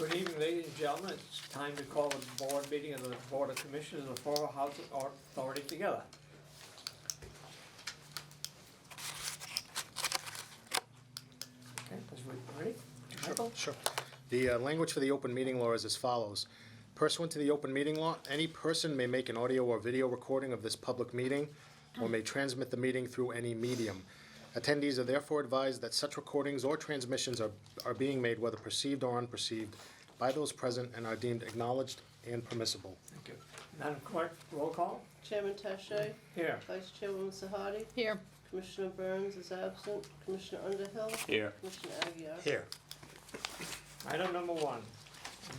Good evening, ladies and gentlemen. It's time to call the board meeting of the Board of Commissioners of the Florida Housing Authority together. Okay, is we ready? Michael? Sure. The language for the open meeting law is as follows. Pursuant to the open meeting law, any person may make an audio or video recording of this public meeting or may transmit the meeting through any medium. Attendees are therefore advised that such recordings or transmissions are being made, whether perceived or unperceived, by those present and are deemed acknowledged and permissible. Thank you. Madam Clerk, roll call? Chairman Taché. Here. Vice Chairwoman Sahadi. Here. Commissioner Burns is absent. Commissioner Underhill. Here. Commissioner Aguirre. Here. Item number 1,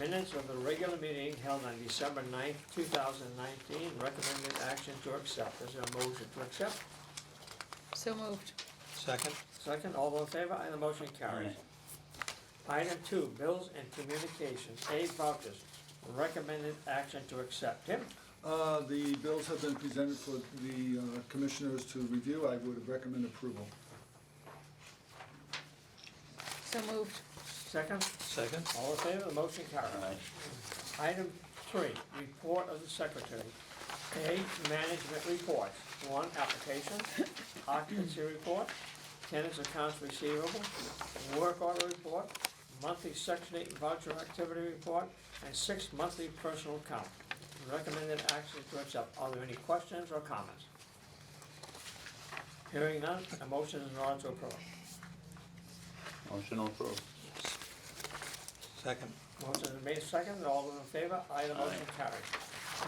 minutes of the regular meeting held on December 9th, 2019. Recommended action to accept. Is there a motion to accept? So moved. Second? Second, all those in favor, and the motion carries. Item 2, bills and communications, A, vouchers. Recommended action to accept. Tim? The bills have been presented for the commissioners to review. I would recommend approval. So moved. Second, Second? all in favor, the motion carries. Aye. Item 3, report of the secretary. A, management reports. 1, application, occupancy report, tenants accounts receivable, work order report, monthly Section 8 voucher activity report, and 6 monthly personal count. Recommended action to accept. Are there any questions or comments? Hearing none, a motion is in order to approve. Motion approved. Second? Motion is made second, all those in favor, aye, the motion carries.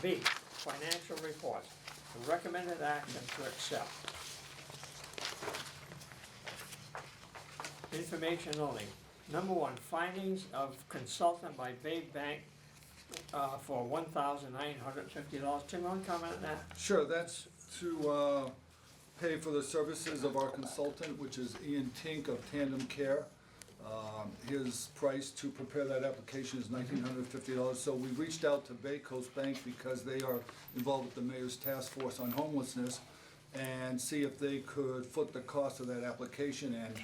B, financial reports. Recommended action to accept. Information only. Number 1, findings of consultant by Bay Bank for $1,950. Tim, you want to comment on that? Sure, that's to pay for the services of our consultant, which is Ian Tink of Tandem Care. His price to prepare that application is $1,950. So we reached out to Bay Coast Bank because they are involved with the Mayor's Task Force on Homelessness and see if they could foot the cost of that application, and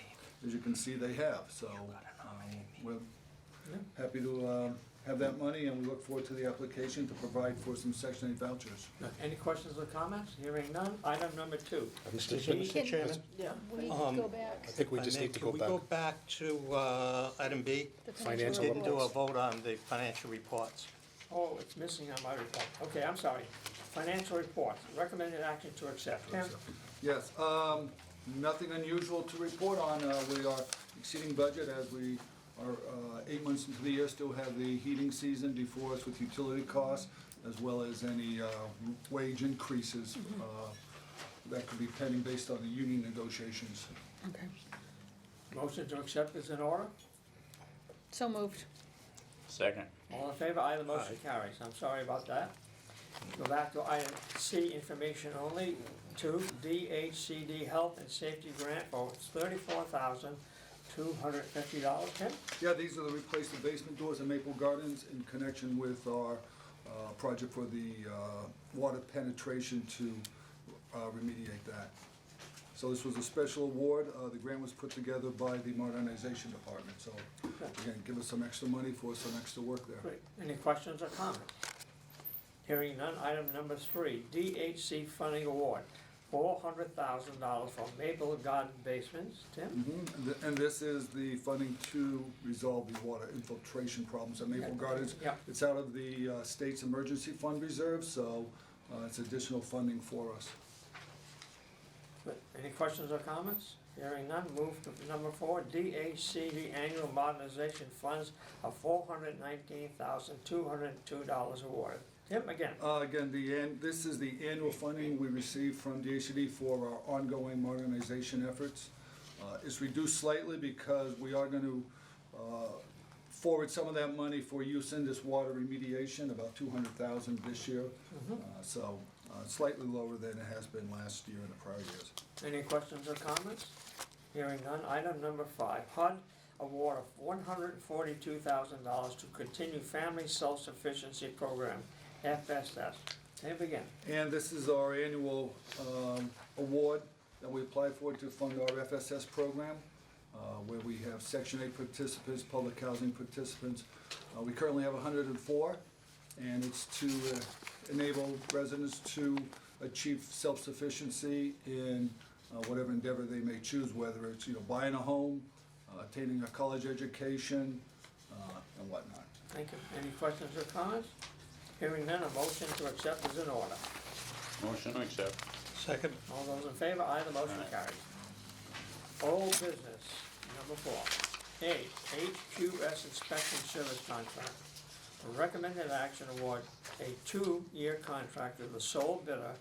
as you can see, they have. So we're happy to have that money, and we look forward to the application to provide for some Section 8 vouchers. Any questions or comments? Hearing none. Item number 2. Mr. Chairman, Yeah. We need to go back. I think we just need to go Can we go back. back to item B? The Financial Didn't do a reports. vote on the financial reports. Oh, it's missing on my report. Okay, I'm sorry. Financial reports. Recommended action to accept. Tim? Yes, nothing unusual to report on. We are exceeding budget as we are 8 months into the year, still have the heating season before us with utility costs, as well as any wage increases that could be pending based on the union negotiations. Okay. Motion to accept is in order. So moved. Second. All in favor? Aye, the motion carries. I'm sorry about that. Go back to item C, information only. 2, DHCD Health and Safety Grant for $34,250. Tim? Yeah, these are the replace the basement doors in Maple Gardens in connection with our project for the water penetration to remediate that. So this was a special award. The grant was put together by the Modernization Department. So again, give us some extra money for some extra work there. Great. Any questions or comments? Hearing none. Item number 3, DHC Funding Award. $400,000 for Maple Garden Basements. Tim? And this is the funding to resolve the water infiltration problems at Maple Gardens. Yeah. It's out of the state's emergency fund reserve, so it's additional funding for us. Good. Any questions or comments? Hearing none, move to number 4, DHCD Annual Modernization Funds of $419,202 awarded. Tim, again. Again, this is the annual funding we receive from DHCD for our ongoing modernization efforts. It's reduced slightly because we are going to forward some of that money for use in this water remediation, about $200,000 this year. So slightly lower than it has been last year and the prior years. Any questions or comments? Hearing none. Item number 5, HUD award of $142,000 to continue Family Self-Sufficiency Program, FSS. Tim, again. And this is our annual award that we apply for to fund our FSS program. where we have Section 8 participants, public housing participants. We currently have 104, and it's to enable residents to achieve self-sufficiency in whatever endeavor they may choose, whether it's, buying a home, attaining a college education, and whatnot. Thank you. Any questions or comments? Hearing none, a motion to accept is in order. Motion to accept. Second. All those in favor, aye, the motion Aye. carries. Old business, number 4. A, HQS inspection service contract. Recommended action award a 2-year contract to the sole bidder,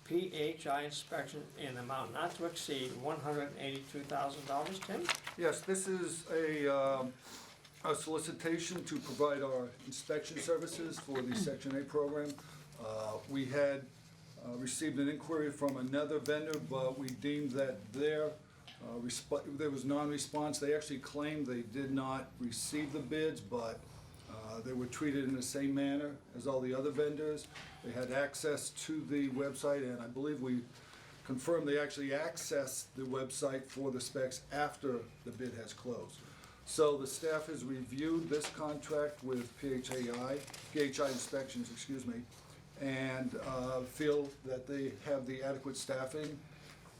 PHI Inspection, in amount not to exceed $182,000. Tim? Yes, this is a solicitation to provide our inspection services for the Section 8 program. We had received an inquiry from another vendor, but we deemed that there was non-response. They actually claimed they did not receive the bids, but they were treated in the same manner as all the other vendors. They had access to the website, and I believe we confirmed they actually accessed the website for the specs after the bid has closed. So the staff has reviewed this contract with PHI Inspections, and feel that they have the adequate staffing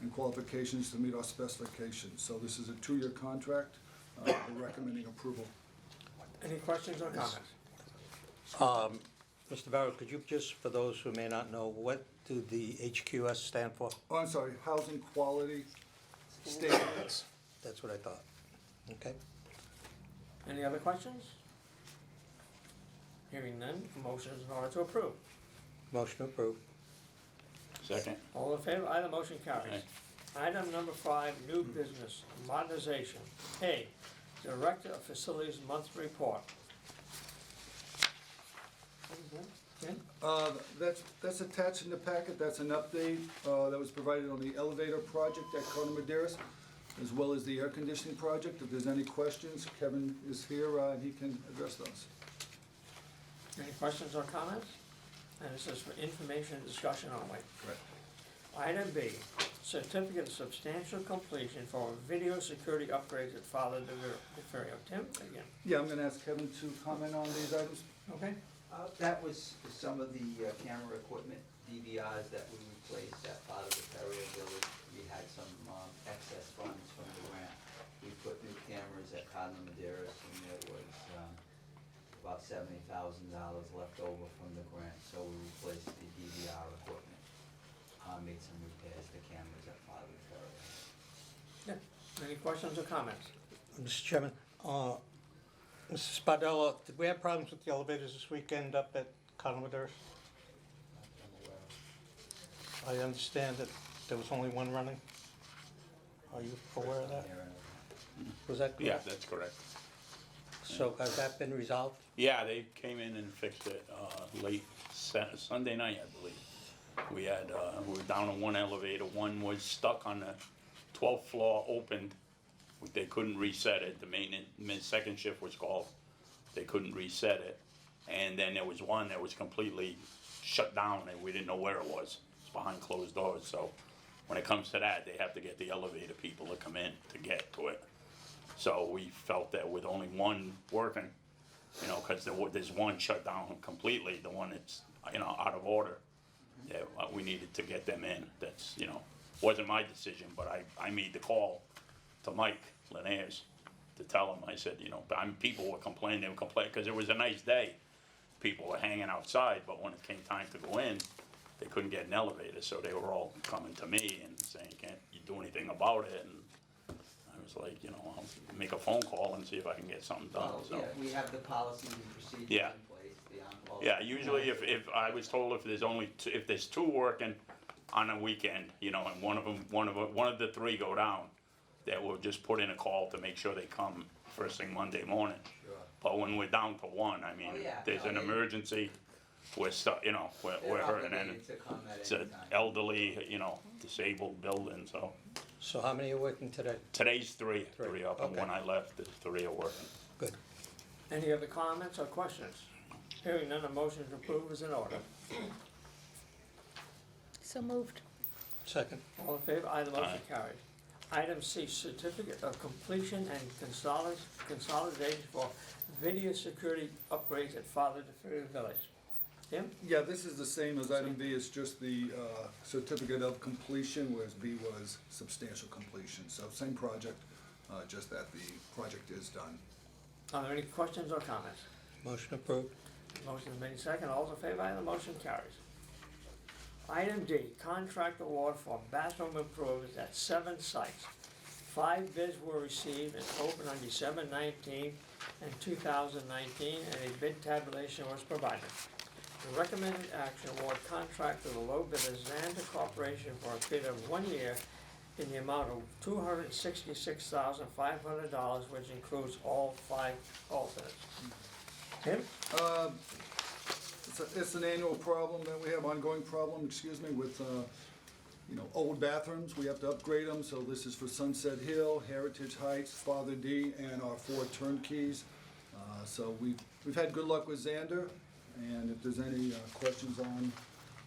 and qualifications to meet our specifications. So this is a 2-year contract. We're recommending approval. Any questions or comments? Mr. Barrow, could you just, for those who may not know, what do the HQS stand for? Oh, I'm sorry, Housing Quality Standards. That's what I thought. Okay. Any other questions? Hearing none, a motion is in order to approve. Motion approved. Second. All in favor, aye, the motion carries. Item number 5, new business, modernization. A, Director of Facilities Monthly Report. Tim? That's attached in the packet. That's an update that was provided on the elevator project at Corona Maderas, as well as the air conditioning project. If there's any questions, Kevin is here and he can address those. Any questions or comments? And this is for information and discussion only. Correct. Item B, certificate of substantial completion for video security upgrades at Father DeFerrio. Tim, again. Yeah, I'm gonna ask Kevin to comment on these items. Okay. That was some of the camera equipment, DVRs that we replaced at Father DeFerrio Village. We had some excess funds from the grant. We put new cameras at Cardinal Maderas, and there was about $70,000 left over from the grant, so we replaced the DVR equipment. Made some repairs to cameras at Father DeFerrio. Yeah. Any questions or comments? Mr. Chairman, Mrs. Spadella, did we have problems with the elevators this weekend up at Cardinal Maderas? I understand that there was only one running. Are you aware of that? Was that Yeah, correct? that's correct. So has that been resolved? Yeah, they came in and fixed it, late Sunday night, I believe. We had, we were down on one elevator, one was stuck on the 12th floor, opened. They couldn't reset it, the second shift was called, they couldn't reset it. And then there was one that was completely shut down and we didn't know where it was. It's behind closed doors, so when it comes to that, they have to get the elevator people to come in to get to it. So we felt that with only one working, cause there's one shut down completely, the one that's, out of order. Yeah, we needed to get them in, that's, wasn't my decision, but I made the call to Mike Linares to tell him, I said, people were complaining, they would complain, cause it was a nice day. People were hanging outside, but when it came time to go in, they couldn't get an elevator, so they were all coming to me and saying, can't you do anything about it? And I was like, I'll make a phone call and see if I can get something done, Well, so. yeah, we have the policies and procedures Yeah. in place, the on-call. Yeah, usually if I was told if there's only if there's 2 working on a weekend, and one of the 3 go down, that we'll just put in a call to make sure they come first thing Monday morning. Sure. But when we're down to 1, I mean, Oh, yeah. there's an No, emergency, we're stuck, we're They're hurting, and obligated to come at it's any an time. elderly, disabled building, so. So how many are working today? Today's 3 Three, up, and okay. when I left, the 3 are working. Good. Any other comments or questions? Hearing none, a motion to approve is in order. So moved. Second. All in favor, aye, the motion Aye. carries. Item C, certificate of completion and consolidation for video security upgrades at Father DeFerry Village. Tim? Yeah, this is the same as item B, it's just the certificate of completion, whereas B was substantial completion. So same project, just that the project is done. Are there any questions or comments? Motion approved. Motion is made second, all those in favor, aye, the motion carries. Item D, contract award for bathroom improvements at 7 sites. 5 bids were received and opened on December 19th and 2019, and a bid tabulation was provided. The recommended action award contract to the low bidder Zander Corporation for a period of 1 year in the amount of $266,500, which includes all 5 alternates. Tim? It's an annual problem that we have, ongoing problem, with, old bathrooms. We have to upgrade them, so this is for Sunset Hill, Heritage Heights, Father D, and our 4 turnkeys. So we've had good luck with Zander, and if there's any questions on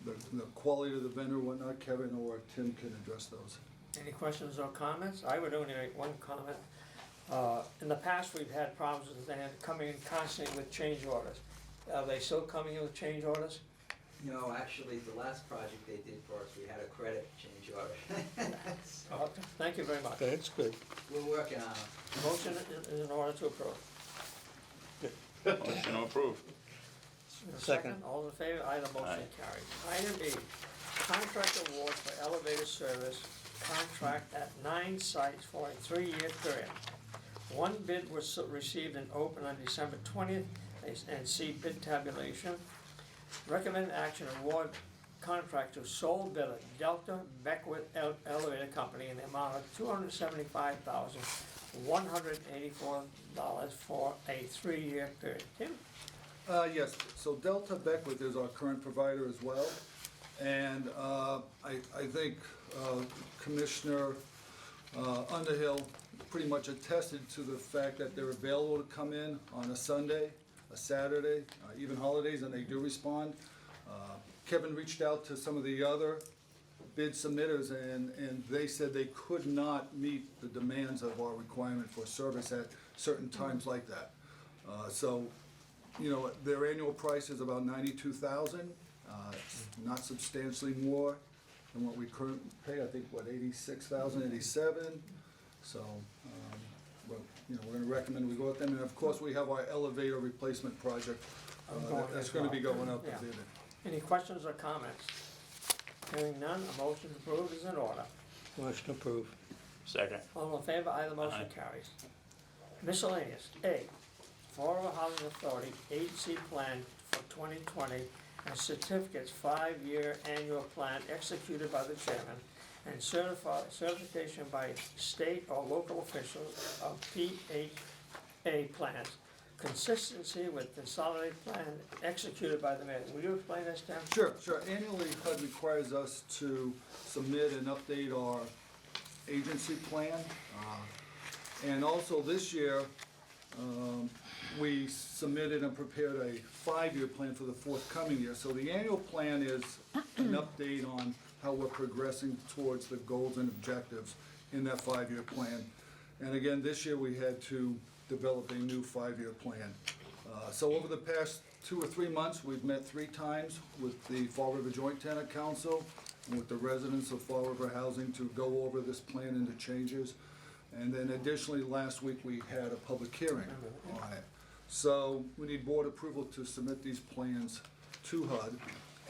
the quality of the vendor, whatnot, Kevin or Tim can address those. Any questions or comments? I would only make one comment. In the past, we've had problems with them coming in constantly with change orders. Are they still coming in with change orders? No, actually, the last project they did for us, we had a credit change order. Okay, thank you very much. That's good. We're working on it. Motion is in order to approve. Motion approved. Second. All in favor? Aye, the motion carries. Item E, contract award for elevator service contract at 9 sites for a 3-year period. 1 bid was received and opened on December 20th, and see bid tabulation. Recommended action award contract to sole bidder Delta Beckwith Elevator Company in the amount of $275,184 for a 3-year period. Tim? Yes, so Delta Beckwith is our current provider as well. And I think Commissioner Underhill pretty much attested to the fact that they're available to come in on a Sunday, a Saturday, even holidays, and they do respond. Kevin reached out to some of the other bid submitters, and they said they could not meet the demands of our requirement for service at certain times like that. So, their annual price is about $92,000. It's not substantially more than what we currently pay. I think, $86,000, $87,000. So, we're gonna recommend we go with them. And of course, we have our elevator replacement project. That's gonna be going up. Yeah. Any questions or comments? Hearing none, a motion approved is in order. Motion approved. Second. All in favor, aye, the motion Aye. carries. Miscellaneous, A, Fall River Housing Authority agency plan for 2020 and certificates 5-year annual plan executed by the chairman and certification by state or local officials of PHA plans. Consistency with consolidated plan executed by the mayor. Will you explain this, Tim? Sure. Annually, HUD requires us to submit and update our agency plan. And also this year, we submitted and prepared a 5-year plan for the forthcoming year. So the annual plan is an update on how we're progressing towards the goals and objectives in that 5-year plan. And again, this year we had to develop a new 5-year plan. So over the past 2 or 3 months, we've met 3 times with the Fall River Joint Tenant Council and with the residents of Fall River Housing to go over this plan and the changes. And then additionally, last week, we had a public hearing on it. So we need board approval to submit these plans to HUD.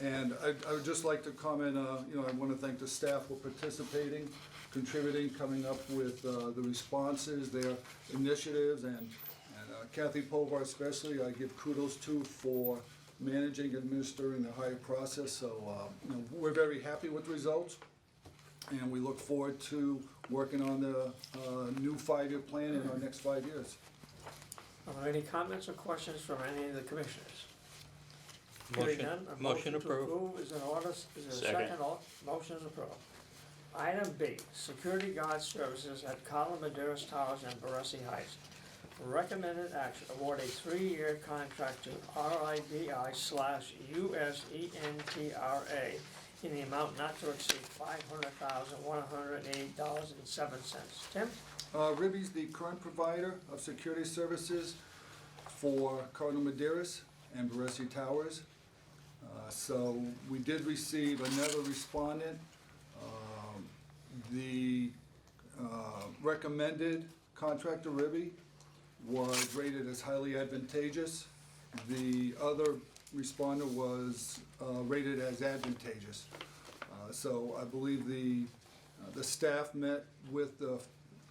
And I would just like to comment, I want to thank the staff for participating, contributing, coming up with the responses, their initiatives, and Kathy Povar especially, I give kudos to for managing, administering the hire process. So, we're very happy with the results, and we look forward to working on the new 5-year plan in our next 5 years. Are there any comments or questions from any of the commissioners? Hearing none, a Motion to approved. approve is in order. Is there a Second. second? Motion is approved. Item B, security guard services at Colin Maderas Towers and Barresi Heights. Recommended action, award a 3-year contract to RIBI/USENTRA in the amount not to exceed $500,108.07. Tim? Ribby's the current provider of security services for Cardinal Maderas and Baresi Towers. So we did receive another respondent. The recommended contractor, Ribby, was rated as highly advantageous. The other responder was rated as advantageous. So I believe the staff met with the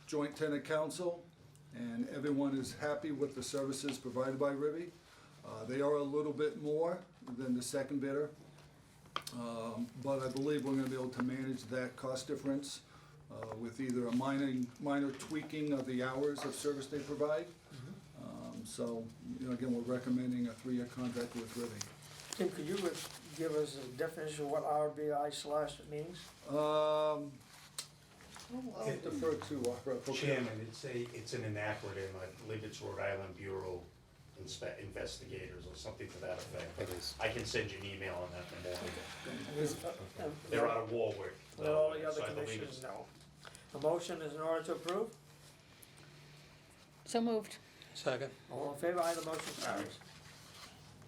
Joint Tenant Council, and everyone is happy with the services provided by Ribby. They are a little bit more than the second bidder, but I believe we're gonna be able to manage that cost difference with either a minor tweaking of the hours of service they provide. So, again, we're recommending a 3-year contract with Ribby. Tim, could you give us a definition of what RBI/ means? I'll defer to our procurement. Chairman, it's an acronym, I believe it's Rhode Island Bureau Investigators or something to that effect. It is. I can send you an email on that in the morning. Is- They're out of Warwick. Let all the other so I believe commissioners it's- know. A motion is in order to approve. So moved. Second. All in favor, aye, the motion carries.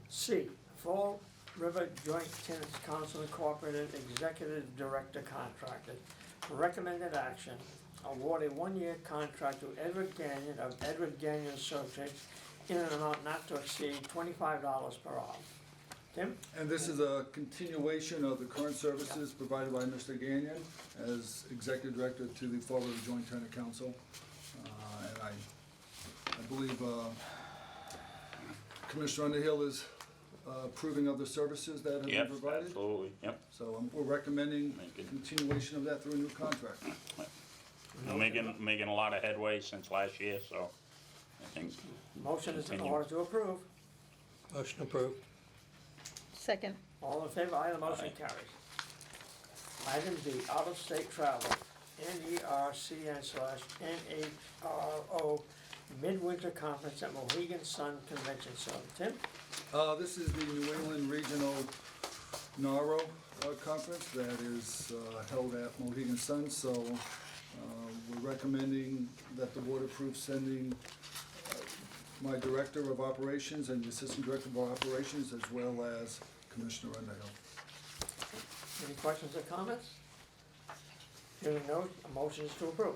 C, Fall River Joint Tenants Council Incorporated Executive Director Contracted. Recommended action, award a 1-year contract to Edward Gagnon of Edward Gagnon Associates in an amount not to exceed $25 per hour. Tim? And this is a continuation of the current services provided by Mr. Gagnon as Executive Director to the Fall River Joint Tenant Council. And I believe Commissioner Underhill is approving of the services that have been Yep, provided. absolutely, yep. So we're recommending Make it- continuation of that through a new contract. We're making a lot of headway since last year, so I think, Motion is in Continue. order to approve. Motion approved. Second. All in favor, aye, the motion Aye. carries. Item D, out-of-state travel, NERCN/NHRO Midwinter Conference at Mohegan Sun Convention Center. Tim? This is the New England Regional NARO Conference that is held at Mohegan Sun. So we're recommending that the board approve sending my Director of Operations and the Assistant Director of Operations, as well as Commissioner Underhill. Any questions or comments? Hearing none, a motion is to approve.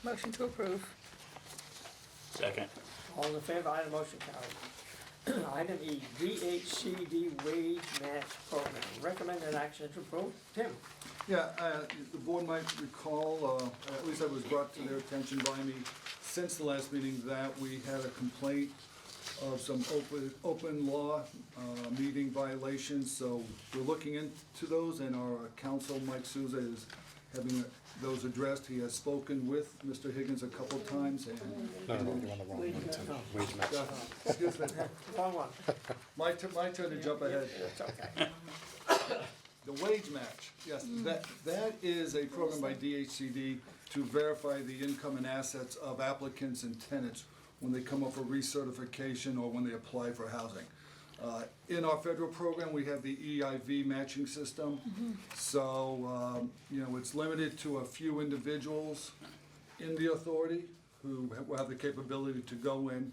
Motion to approve. second, All in favor, aye, the motion carries. Item E, DHCD wage match program, recommended action to approve. Tim? Yeah, the board might recall, at least it was brought to their attention by me since the last meeting, that we had a complaint of some open law meeting violations. So we're looking into those, and our counsel, Mike Souza, is having those addressed. He has spoken with Mr. Higgins a couple times, and No, you're on the wrong one, Tim. Wage match. excuse me, Wrong one. my turn to jump ahead. It's okay. The wage match, yes, that is a program by DHCD to verify the income and assets of applicants and tenants when they come up for recertification or when they apply for housing. In our federal program, we have the EIV matching system. So, it's limited to a few individuals in the authority who will have the capability to go in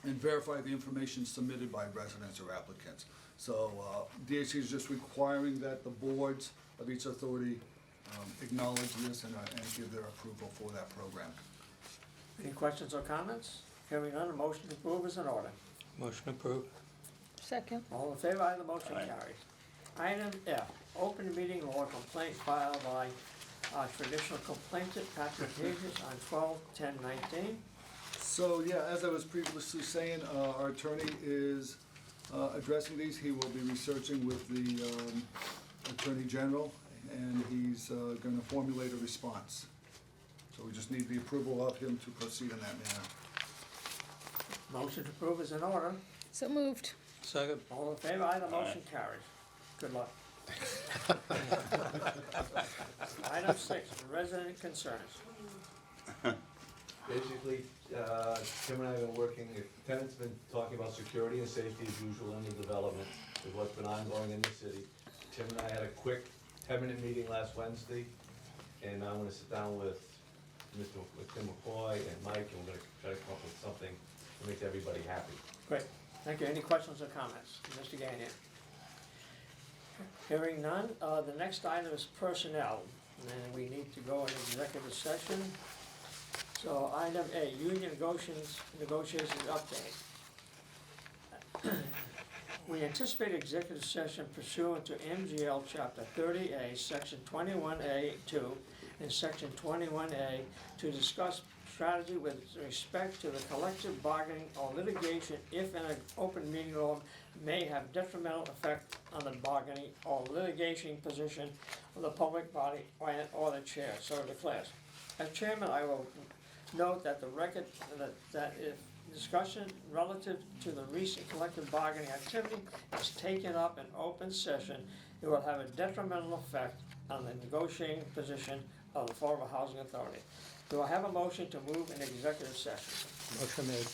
and verify the information submitted by residents or applicants. So DHC is just requiring that the boards of each authority acknowledge this and give their approval for that program. Any questions or comments? Hearing none, a motion to approve is in order. Motion approved. Second. All in favor, aye, the motion Aye. carries. Item F, open meeting law complaint filed by traditional complainant Patrick Hages on 12/10/19. So, as I was previously saying, our attorney is addressing these. He will be researching with the Attorney General, and he's gonna formulate a response. So we just need the approval of him to proceed in that manner. Motion to approve is in order. So moved. Second. All in favor, aye, the motion carries. Good luck. Item 6, resident concerns. Basically, Tim and I have been working, tenant's been talking about security and safety as usual in the development, with what's been ongoing in the city. Tim and I had a quick 10-minute meeting last Wednesday, and I'm gonna sit down with Tim McCoy and Mike, and we're gonna try to come up with something that makes everybody happy. Great, thank you. Any questions or comments? Mr. Gagnon? Hearing none, the next item is personnel, and we need to go into executive session. So item A, union negotiations update. We anticipate executive session pursuant to MGL Chapter 30A, Section 21A2, and Section 21A to discuss strategy with respect to the collective bargaining or litigation if an open meeting law may have detrimental effect on the bargaining or litigation position of the public body or the chair, so declares. As chairman, I will note that the record, that if discussion relative to the recent collective bargaining activity is taken up in open session, it will have a detrimental effect on the negotiating position of the Fall River Housing Authority. Do I have a motion to move in executive session? Motion made.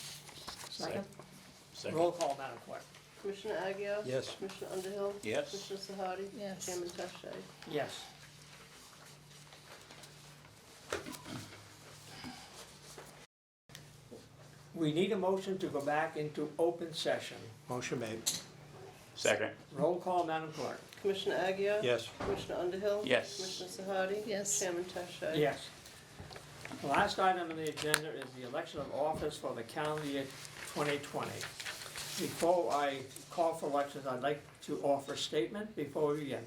Second? Second. Roll call, Madam Clerk. Commissioner Aguirre? Yes. Commissioner Underhill? Yes. Commissioner Sahadi? Yes. Chairman Tache? Yes. We need a motion to go back into open session. Motion made. Second. Roll call, Madam Clerk. Commissioner Aguirre? Yes. Commissioner Underhill? Yes. Commissioner Sahadi? Yes. Chairman Tache? Yes. The last item on the agenda is the election of office for the calendar year 2020. Before I call for elections, I'd like to offer a statement before we begin.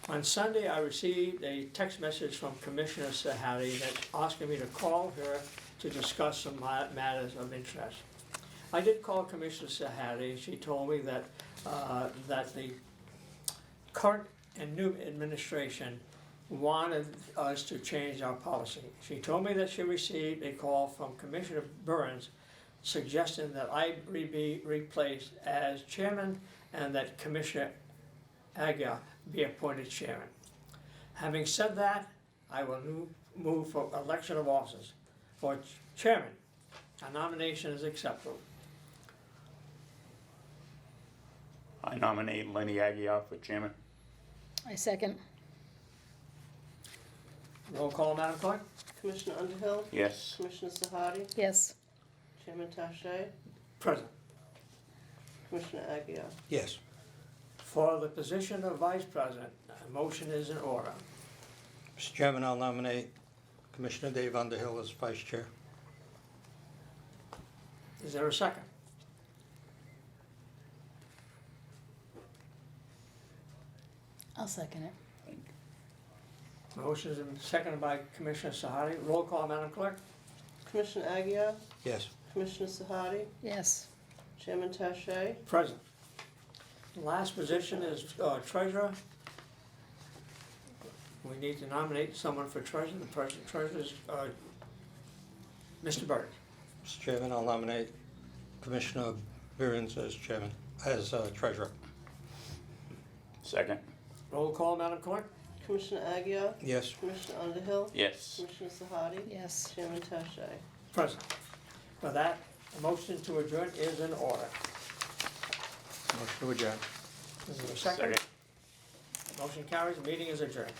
On Sunday, I received a text message from Commissioner Sahadi that's asking me to call her to discuss some matters of interest. I did call Commissioner Sahadi. She told me that that the current and new administration wanted us to change our policy. She told me that she received a call from Commissioner Burns suggesting that I be replaced as chairman and that Commissioner Aguirre be appointed chairman. Having said that, I will move for election of officers. For chairman, a nomination is acceptable. I nominate Lenny Aguirre for chairman. I second. Roll call, Madam Clerk? Commissioner Underhill? Yes. Commissioner Sahadi? Yes. Chairman Tache? Present. Commissioner Aguirre? Yes. For the position of vice president, a motion is in order. Mr. Chairman, I'll nominate Commissioner Dave Underhill as vice chair. Is there a second? I'll second it. Motion is seconded by Commissioner Sahadi. Roll call, Madam Clerk? Commissioner Aguirre? Yes. Commissioner Sahadi? Yes. Chairman Tache? Present. The last position is treasurer. We need to nominate someone for treasurer. The present treasurer is Mr. Burke. Mr. Chairman, I'll nominate Commissioner Burns as chairman, as treasurer. Second. Roll call, Madam Clerk? Commissioner Aguirre? Yes. Commissioner Underhill? Yes. Commissioner Sahadi? Yes. Chairman Tache? Present. For that, a motion to adjourn is in order. Motion to adjourn. Is there a second? Motion carries, meeting is adjourned.